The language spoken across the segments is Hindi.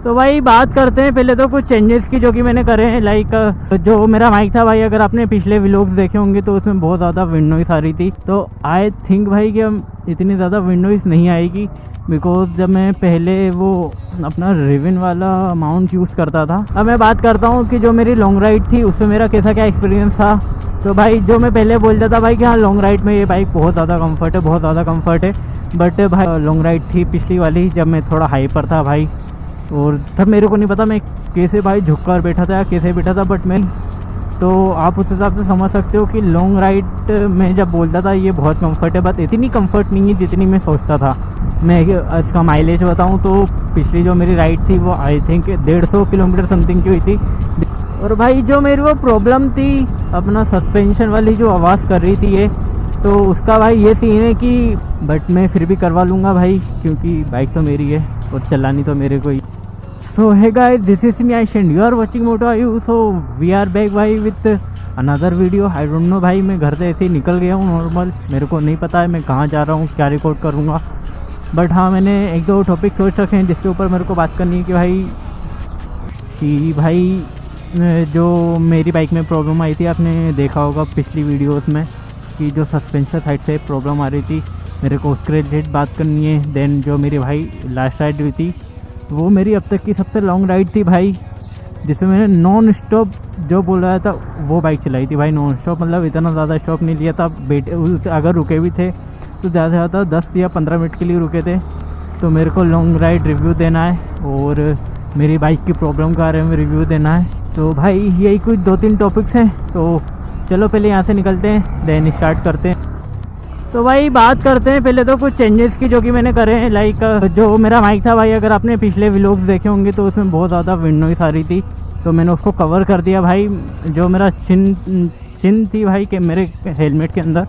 तो भाई बात करते हैं पहले तो कुछ चेंजेस की जो कि मैंने करे हैं। लाइक जो मेरा माइक था भाई, अगर आपने पिछले व्लॉग्स देखे होंगे तो उसमें बहुत ज़्यादा विंड नॉइस आ रही थी। तो आई थिंक भाई कि हम इतनी ज़्यादा विंड नॉइस नहीं आएगी, बिकॉज जब मैं पहले वो अपना रिवन वाला माउंट यूज़ करता था। अब मैं बात करता हूँ कि जो मेरी लॉन्ग राइड थी उस पर मेरा कैसा क्या एक्सपीरियंस था। तो भाई जो मैं पहले बोलता था भाई कि हाँ लॉन्ग राइड में ये बाइक बहुत ज़्यादा कंफर्ट है, बहुत ज़्यादा कंफर्ट है। बट भाई लॉन्ग राइड थी पिछली वाली जब मैं थोड़ा हाई पर था भाई, और तब मेरे को नहीं पता मैं कैसे भाई झुक कर बैठा था या कैसे बैठा था। बट मैं तो आप उस हिसाब से समझ सकते हो कि लॉन्ग राइड में जब बोलता था ये बहुत कंफर्ट है, बट इतनी कंफर्ट नहीं है जितनी मैं सोचता था। मैं इसका माइलेज बताऊं तो पिछली जो मेरी राइड थी वो आई थिंक 150 किलोमीटर समथिंग की हुई थी। और भाई जो मेरी वो प्रॉब्लम थी अपना सस्पेंशन वाली जो आवाज़ कर रही थी ये, तो उसका भाई ये सीन है कि बट मैं फिर भी करवा लूँगा भाई, क्योंकि बाइक तो मेरी है और चलानी तो मेरे को ही। So hey guys, this is me Ayash and you are watching moto Ayu. So we are back भाई with another video. I don't know भाई, मैं घर से ऐसे ही निकल गया हूँ नॉर्मल, मेरे को नहीं पता है मैं कहाँ जा रहा हूँ, क्या रिकॉर्ड करूँगा। बट हाँ, मैंने एक दो टॉपिक सोच रखे हैं जिसके ऊपर मेरे को बात करनी है कि भाई जो मेरी बाइक में प्रॉब्लम आई थी, आपने देखा होगा पिछली वीडियोस में कि जो सस्पेंशन साइड से प्रॉब्लम आ रही थी, मेरे को उसके रिलेटेड बात करनी है। देन जो मेरी भाई लास्ट राइड हुई थी वो मेरी अब तक की सबसे लॉन्ग राइड थी भाई, जिसमें मैंने नॉन स्टॉप जो बोल रहा था वो बाइक चलाई थी भाई। नॉन स्टॉप मतलब इतना ज़्यादा स्टॉप नहीं लिया था। अगर रुके भी थे तो ज़्यादा से ज़्यादा 10 या 15 मिनट के लिए रुके थे। तो मेरे को लॉन्ग राइड रिव्यू देना है और मेरी बाइक की प्रॉब्लम के बारे में रिव्यू देना है। तो भाई यही कुछ 2-3 टॉपिक्स हैं, तो चलो पहले यहाँ से निकलते हैं, देन स्टार्ट करते हैं। तो भाई बात करते हैं पहले तो कुछ चेंजेस की जो कि मैंने करे हैं। लाइक जो मेरा माइक था भाई, अगर आपने पिछले व्लॉग्स देखे होंगे तो उसमें बहुत ज़्यादा विंड नॉइस आ रही थी, तो मैंने उसको कवर कर दिया भाई। जो मेरा चिन थी भाई के मेरे हेलमेट के अंदर,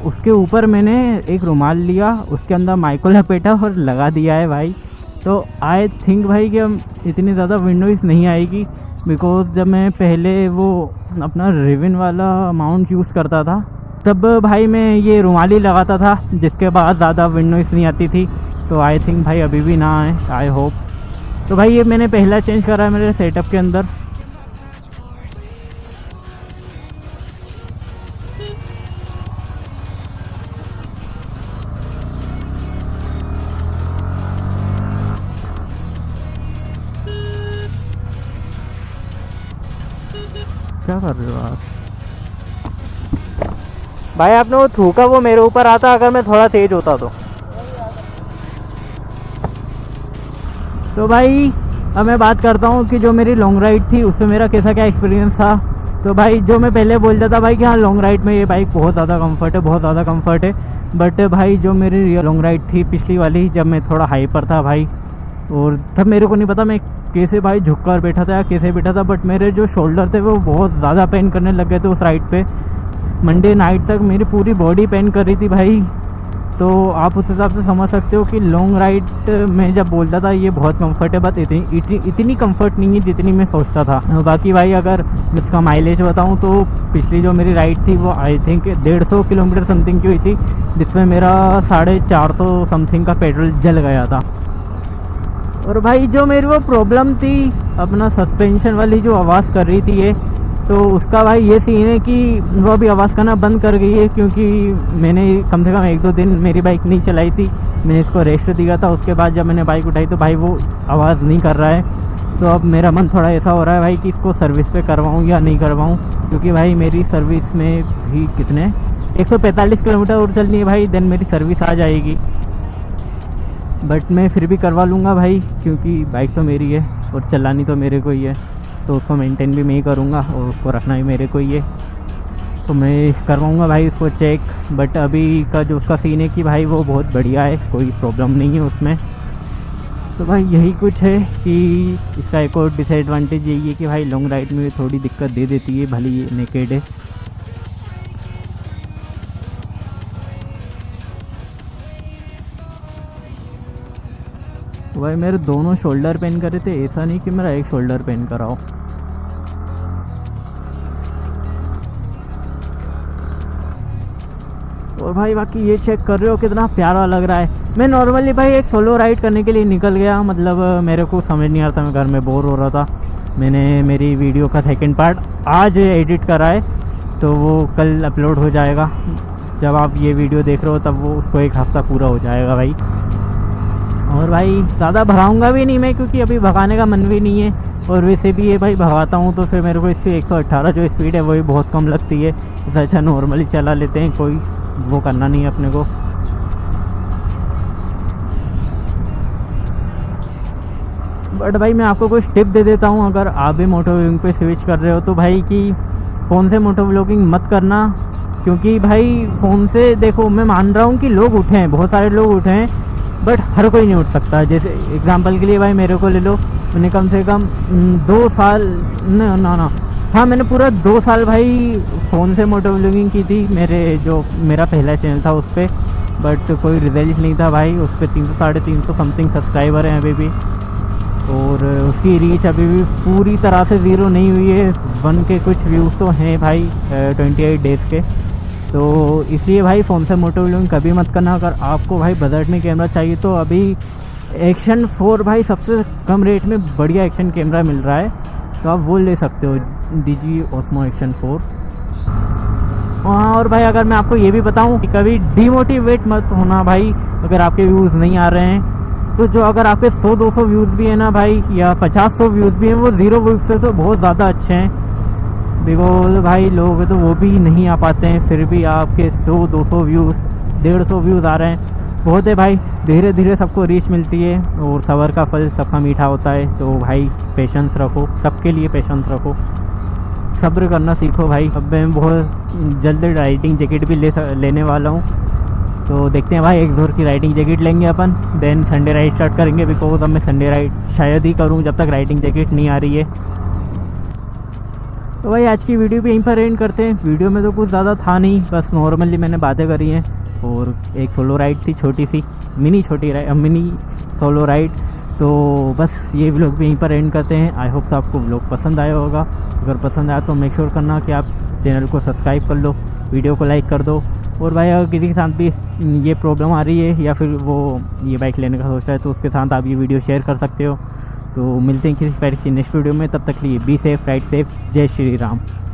उसके ऊपर मैंने एक रुमाल लिया, उसके अंदर माइक को लपेटा और लगा दिया है भाई। तो आई थिंक भाई कि हम इतनी ज़्यादा विंड नॉइस नहीं आएगी, बिकॉज जब मैं पहले वो अपना रिवन वाला माउंट यूज़ करता था तब भाई मैं ये रुमाली लगाता था, जिसके बाद ज़्यादा विंड नॉइस नहीं आती थी। तो आई थिंक भाई अभी भी ना आए, आई होप। तो भाई ये मैंने पहला चेंज करा है मेरे सेटअप के अंदर। क्या कर रहे हो आप भाई? आपने वो थूका वो मेरे ऊपर आता अगर मैं थोड़ा तेज होता तो भाई अब मैं बात करता हूँ कि जो मेरी लॉन्ग राइड थी उस पर मेरा कैसा क्या एक्सपीरियंस था। तो भाई जो मैं पहले बोलता था भाई कि हाँ लॉन्ग राइड में ये बाइक बहुत ज़्यादा कंफर्ट है, बहुत ज़्यादा कंफर्ट है। बट भाई जो मेरी लॉन्ग राइड थी पिछली वाली जब मैं थोड़ा हाई पर था भाई, और तब मेरे को नहीं पता मैं कैसे भाई झुक कर बैठा था या कैसे बैठा था। बट मेरे जो शोल्डर थे वो बहुत ज़्यादा पेन करने लग गए थे उस राइड पे। मंडे नाइट तक मेरी पूरी बॉडी पेन कर रही थी भाई। तो आप उस हिसाब से समझ सकते हो कि लॉन्ग राइड में जब बोलता था ये बहुत कंफर्ट है, बट इतनी कंफर्ट नहीं है जितनी मैं सोचता था। बाकी भाई अगर इसका माइलेज बताऊं तो पिछली जो मेरी राइड थी वो आई थिंक 150 किलोमीटर समथिंग की हुई थी, जिसमें मेरा 450 समथिंग का पेट्रोल जल गया था। और भाई जो मेरी वो प्रॉब्लम थी अपना सस्पेंशन वाली जो आवाज़ कर रही थी ये, तो उसका भाई ये सीन है कि वो अभी आवाज़ करना बंद कर गई है, क्योंकि मैंने कम से कम 1-2 दिन मेरी बाइक नहीं चलाई थी, मैंने इसको रेस्ट दिया था। उसके बाद जब मैंने बाइक उठाई तो भाई वो आवाज़ नहीं कर रहा है। तो अब मेरा मन थोड़ा ऐसा हो रहा है भाई कि इसको सर्विस पे करवाऊँ या नहीं करवाऊँ, क्योंकि भाई मेरी सर्विस में भी कितने 145 किलोमीटर और चलनी है भाई, देन मेरी सर्विस आ जाएगी। बट मैं फिर भी करवा लूँगा भाई, क्योंकि बाइक तो मेरी है और चलानी तो मेरे को ही है, तो उसको मेंटेन भी मैं ही करूँगा और उसको रखना भी मेरे को ही है। तो मैं करवाऊँगा भाई उसको चेक। बट अभी का जो उसका सीन है कि भाई वो बहुत बढ़िया है, कोई प्रॉब्लम नहीं है उसमें। तो भाई यही कुछ है कि इसका एक और डिसएडवांटेज यही है कि भाई लॉन्ग राइड में थोड़ी दिक्कत दे देती है, भले ये नेकेड है। तो भाई मेरे दोनों शोल्डर पेन करे थे, ऐसा नहीं कि मेरा एक शोल्डर पेन करा हो। और भाई बाकी ये चेक कर रहे हो कितना प्यारा लग रहा है। मैं नॉर्मली भाई एक सोलो राइड करने के लिए निकल गया, मतलब मेरे को समझ नहीं आ रहा था, मैं घर में बोर हो रहा था। मैंने मेरी वीडियो का सेकंड पार्ट आज एडिट करा है, तो वो कल अपलोड हो जाएगा। जब आप ये वीडियो देख रहे हो तब वो उसको 1 हफ्ता पूरा हो जाएगा भाई। और भाई ज़्यादा भगाऊँगा भी नहीं मैं, क्योंकि अभी भगाने का मन भी नहीं है। और वैसे भी ये भाई भगाता हूँ तो फिर मेरे को इससे 118 जो स्पीड है वही बहुत कम लगती है। इससे अच्छा नॉर्मली चला लेते हैं, कोई वो करना नहीं है अपने को। बट भाई मैं आपको कुछ टिप दे देता हूँ, अगर आप भी मोटो व्लॉगिंग पे स्विच कर रहे हो तो भाई कि फ़ोन से मोटो व्लॉगिंग मत करना। क्योंकि भाई फ़ोन से देखो, मैं मान रहा हूँ कि लोग उठे हैं, बहुत सारे लोग उठे हैं, बट हर कोई नहीं उठ सकता। जैसे एग्जांपल के लिए भाई मेरे को ले लो, मैंने कम से कम 2 साल ना हाँ मैंने पूरा 2 साल भाई फ़ोन से मोटो व्लॉगिंग की थी। मेरा पहला चैनल था उस पर, बट कोई रिजल्ट नहीं था भाई। उस पर 300 साढ़े 300 समथिंग सब्सक्राइबर हैं अभी भी, और उसकी रीच अभी भी पूरी तरह से ज़ीरो नहीं हुई है। 1 के कुछ व्यूज़ तो हैं भाई 28 डेज़ के। तो इसलिए भाई फ़ोन से मोटो व्लॉगिंग कभी मत करना। अगर आपको भाई बजट में कैमरा चाहिए तो अभी एक्शन 4 भाई सबसे कम रेट में बढ़िया एक्शन कैमरा मिल रहा है, तो आप वो ले सकते हो, DJI Osmo Action 4। हाँ, और भाई अगर मैं आपको ये भी बताऊं कि कभी डीमोटिवेट मत होना भाई, अगर आपके व्यूज़ नहीं आ रहे हैं तो। जो अगर आपके 100-200 व्यूज़ भी है ना भाई, या 50-100 व्यूज़ भी हैं, वो 0 व्यूज़ से तो बहुत ज़्यादा अच्छे हैं। बिकॉज भाई लोग तो वो भी नहीं आ पाते हैं, फिर भी आपके 100-200 व्यूज़ 150 व्यूज़ आ रहे हैं, बहुत है भाई। धीरे धीरे सबको रीच मिलती है, और सबर का फल सबका मीठा होता है। तो भाई पेशेंस रखो, सबके लिए पेशेंस रखो, सब्र करना सीखो भाई। अब मैं बहुत जल्द राइडिंग जैकेट भी लेने वाला हूँ, तो देखते हैं भाई। एक जोर की राइडिंग जैकेट लेंगे अपन, देन संडे राइड स्टार्ट करेंगे। बिकॉज अब मैं संडे राइड शायद ही करूँ जब तक राइडिंग जैकेट नहीं आ रही है। तो भाई आज की वीडियो भी यहीं पर एंड करते हैं। वीडियो में तो कुछ ज़्यादा था नहीं, बस नॉर्मली मैंने बातें करी हैं, और एक सोलो राइड थी, छोटी सी मिनी सोलो राइड। तो बस ये व्लॉग भी यहीं पर एंड करते हैं। आई होप तो आपको व्लॉग पसंद आया होगा। अगर पसंद आया तो मेक श्योर करना कि आप चैनल को सब्सक्राइब कर लो, वीडियो को लाइक कर दो। और भाई अगर किसी के साथ भी ये प्रॉब्लम आ रही है, या फिर वो ये बाइक लेने का सोच रहा है, तो उसके साथ आप ये वीडियो शेयर कर सकते हो। तो मिलते हैं किसी नेक्स्ट वीडियो में, तब तक के लिए बी सेफ, राइड सेफ, जय श्री राम।